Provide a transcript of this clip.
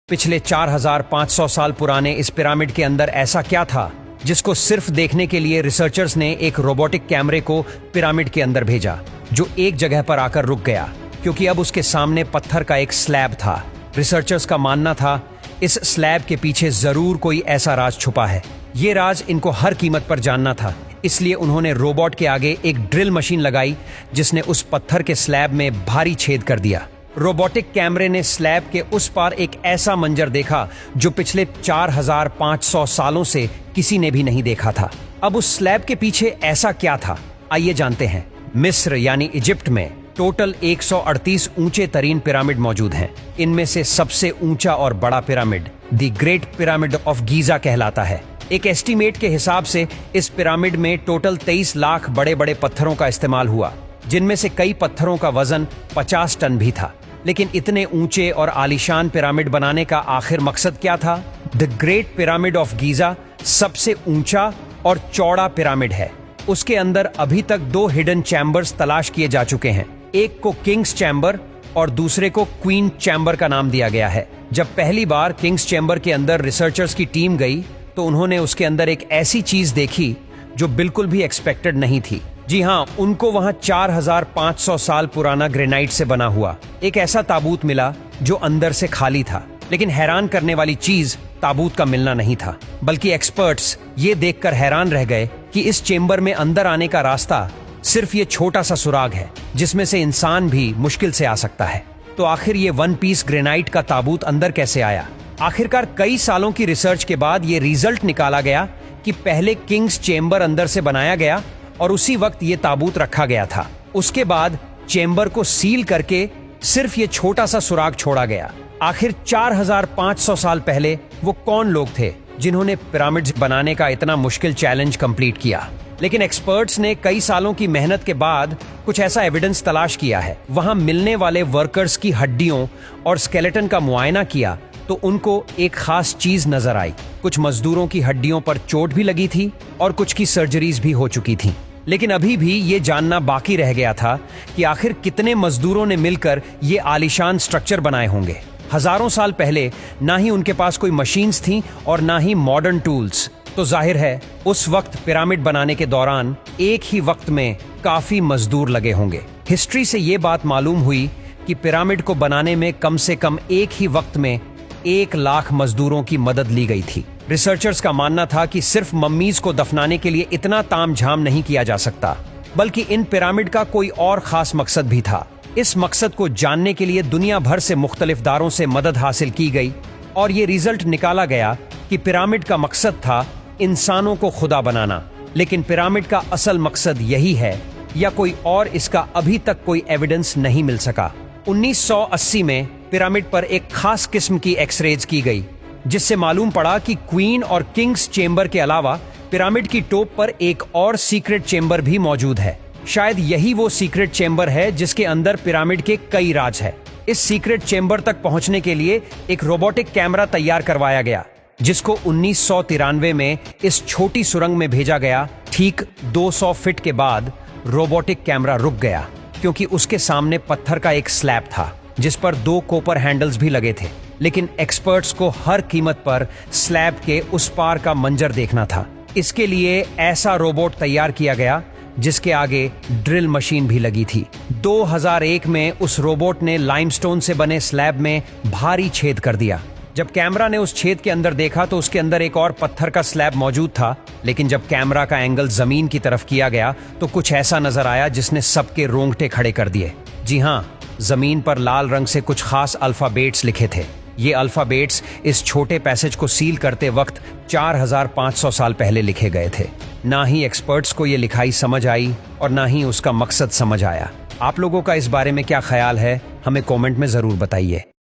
पिछले 4500 साल पुराने इस पिरामिड के अंदर ऐसा क्या था जिसको सिर्फ देखने के लिए रिसर्चर्स ने एक रोबोटिक कैमरे को पिरामिड के अंदर भेजा, जो एक जगह पर आकर रुक गया क्योंकि अब उसके सामने पत्थर का एक स्लैब था। रिसर्चर्स का मानना था इस स्लैब के पीछे जरूर कोई ऐसा राज छुपा है। ये राज इनको हर कीमत पर जानना था, इसलिए उन्होंने रोबोट के आगे एक ड्रिल मशीन लगाई जिसने उस पत्थर के स्लैब में भारी छेद कर दिया। रोबोटिक कैमरे ने स्लैब के उस पार एक ऐसा मंजर देखा जो पिछले 4500 सालों से किसी ने भी नहीं देखा था। अब उस स्लैब के पीछे ऐसा क्या था, आइए जानते हैं। मिस्र यानी इजिप्ट में टोटल 138 ऊंचे तरीन पिरामिड मौजूद हैं। इनमें से सबसे ऊंचा और बड़ा pyramid the great pyramid of Giza कहलाता है। एक एस्टीमेट के हिसाब से इस पिरामिड में टोटल 23 लाख बड़े बड़े पत्थरों का इस्तेमाल हुआ, जिनमें से कई पत्थरों का वजन 50 टन भी था। लेकिन इतने ऊंचे और आलीशान पिरामिड बनाने का आखिर मकसद क्या था? The great pyramid of Giza सबसे ऊंचा और चौड़ा पिरामिड है। उसके अंदर अभी तक 2 हिडन चैम्बर्स तलाश किए जा चुके हैं। एक को किंग्स चैम्बर और दूसरे को क्वीन चैम्बर का नाम दिया गया है। जब पहली बार किंग्स चैम्बर के अंदर रिसर्चर्स की टीम गई तो उन्होंने उसके अंदर एक ऐसी चीज देखी जो बिल्कुल भी एक्सपेक्टेड नहीं थी। जी हाँ, उनको वहां 4500 साल पुराना ग्रेनाइट से बना हुआ एक ऐसा ताबूत मिला जो अंदर से खाली था। लेकिन हैरान करने वाली चीज ताबूत का मिलना नहीं था, बल्कि एक्सपर्ट्स ये देखकर हैरान रह गए कि इस चेंबर में अंदर आने का रास्ता सिर्फ ये छोटा सा सुराग है जिसमें से इंसान भी मुश्किल से आ सकता है। तो आखिर ये 1 पीस ग्रेनाइट का ताबूत अंदर कैसे आया? आखिरकार कई सालों की रिसर्च के बाद ये रिजल्ट निकाला गया कि पहले किंग्स चेंबर अंदर से बनाया गया और उसी वक्त ये ताबूत रखा गया था। उसके बाद चेंबर को सील करके सिर्फ ये छोटा सा सुराग छोड़ा गया। आखिर 4500 साल पहले वो कौन लोग थे जिन्होंने पिरामिड्स बनाने का इतना मुश्किल चैलेंज कंप्लीट किया? लेकिन एक्सपर्ट्स ने कई सालों की मेहनत के बाद कुछ ऐसा एविडेंस तलाश किया है। वहां मिलने वाले वर्कर्स की हड्डियों और स्केलेटन का मुआयना किया तो उनको एक खास चीज नजर आई। कुछ मजदूरों की हड्डियों पर चोट भी लगी थी और कुछ की सर्जरीज भी हो चुकी थी। लेकिन अभी भी ये जानना बाकी रह गया था कि आखिर कितने मजदूरों ने मिलकर ये आलीशान स्ट्रक्चर बनाए होंगे। हजारों साल पहले ना ही उनके पास कोई मशीन्स थी और ना ही मॉडर्न टूल्स, तो जाहिर है उस वक्त पिरामिड बनाने के दौरान एक ही वक्त में काफी मजदूर लगे होंगे। हिस्ट्री से ये बात मालूम हुई कि पिरामिड को बनाने में कम से कम एक ही वक्त में 1 लाख मजदूरों की मदद ली गई थी। रिसर्चर्स का मानना था कि सिर्फ मम्मीज को दफनाने के लिए इतना तामझाम नहीं किया जा सकता, बल्कि इन पिरामिड का कोई और खास मकसद भी था। इस मकसद को जानने के लिए दुनिया भर से मुख्तलिफ दारों से मदद हासिल की गई और ये रिजल्ट निकाला गया कि पिरामिड का मकसद था इंसानों को खुदा बनाना। लेकिन पिरामिड का असल मकसद यही है या कोई और, इसका अभी तक कोई एविडेंस नहीं मिल सका। 1980 में पिरामिड पर एक खास किस्म की एक्सरेज की गई जिससे मालूम पड़ा कि क्वीन और किंग्स चेंबर के अलावा पिरामिड की टॉप पर एक और सीक्रेट चेंबर भी मौजूद है। शायद यही वो सीक्रेट चेंबर है जिसके अंदर पिरामिड के कई राज है। इस सीक्रेट चेंबर तक पहुंचने के लिए एक रोबोटिक कैमरा तैयार करवाया गया जिसको 1993 में इस छोटी सुरंग में भेजा गया। ठीक 200 फीट के बाद रोबोटिक कैमरा रुक गया क्योंकि उसके सामने पत्थर का एक स्लैब था जिस पर 2 कॉपर हैंडल्स भी लगे थे। लेकिन एक्सपर्ट्स को हर कीमत पर स्लैब के उस पार का मंजर देखना था। इसके लिए ऐसा रोबोट तैयार किया गया जिसके आगे ड्रिल मशीन भी लगी थी। 2001 में उस रोबोट ने लाइमस्टोन से बने स्लैब में भारी छेद कर दिया। जब कैमरा ने उस छेद के अंदर देखा तो उसके अंदर एक और पत्थर का स्लैब मौजूद था। लेकिन जब कैमरा का एंगल जमीन की तरफ किया गया तो कुछ ऐसा नजर आया जिसने सबके रोंगटे खड़े कर दिए। जी हाँ, जमीन पर लाल रंग से कुछ खास अल्फाबेट्स लिखे थे। ये अल्फाबेट्स इस छोटे पैसेज को सील करते वक्त 4500 साल पहले लिखे गए थे। ना ही एक्सपर्ट्स को ये लिखाई समझ आई और ना ही उसका मकसद समझ आया। आप लोगों का इस बारे में क्या ख्याल है, हमें कमेंट में जरूर बताइए।